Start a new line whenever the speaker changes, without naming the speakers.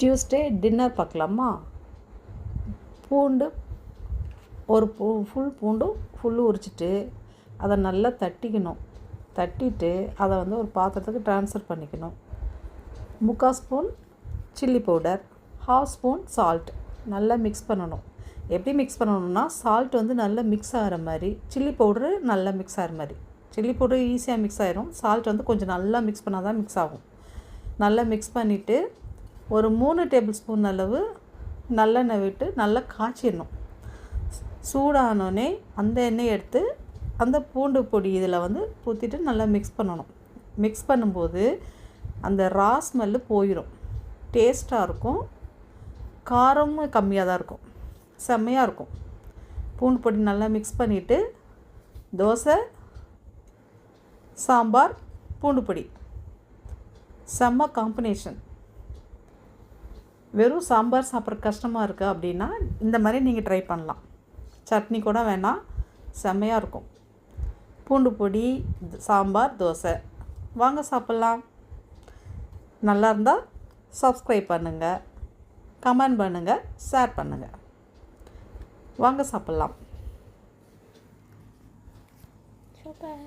Tuesday dinner பார்க்கலாமா? பூண்டு ஒரு ஃபுல் பூண்டு ஃபுல்லு உரிச்சிட்டு அதை நல்லா தட்டிட்டு அதை வந்து ஒரு பாத்திரத்துக்கு ட்ரான்ஸ்ஃபர் பண்ணிக்கணும். 3/4 spoon chilli powder, 1/2 spoon salt நல்லா மிக்ஸ் பண்ணணும். எப்படி மிக்ஸ் பண்ணணும்னா, சால்ட் வந்து நல்லா மிக்ஸ் ஆகிற மாதிரி, சில்லி பவுடரு நல்லா மிக்ஸ் ஆகிற மாதிரி. சில்லி பவுடர் ஈஸியாக மிக்ஸ் ஆகிரும், சால்ட் வந்து கொஞ்சம் நல்லா மிக்ஸ் பண்ணால் தான் மிக்ஸ் ஆகும். நல்லா மிக்ஸ் பண்ணிவிட்டு ஒரு 3 டேபிள் ஸ்பூன் அளவு நல்லெண்ணெய் விட்டு நல்லா காய்ச்சிடணும். சூடானோடனே அந்த எண்ணெயை எடுத்து அந்த பூண்டு பொடி இதில் வந்து ஊற்றிட்டு நல்லா மிக்ஸ் பண்ணணும். மிக்ஸ் பண்ணும்போது அந்த ரா ஸ்மெல்லு போயிடும். டேஸ்ட்டாக இருக்கும், காரமும் கம்மியாக தான் இருக்கும், செம்மையாக இருக்கும். பூண்டு பொடி நல்லா மிக்ஸ் பண்ணிவிட்டு தோசை, சாம்பார், பூண்டு பொடி செம்ம காம்பினேஷன். வெறும் சாம்பார் சாப்பிட்ற கஷ்டமாக இருக்குது அப்படின்னா இந்த மாதிரி நீங்கள் ட்ரை பண்ணலாம். சட்னி கூட வேணாம், செம்மையாக இருக்கும். பூண்டு பொடி, சாம்பார், தோசை. வாங்க சாப்பிட்லாம். நல்லா இருந்தால் சப்ஸ்கிரைப் பண்ணுங்கள், கமெண்ட் பண்ணுங்கள், ஷேர் பண்ணுங்கள். வாங்க சாப்பிட்லாம்.
சூப்பர்.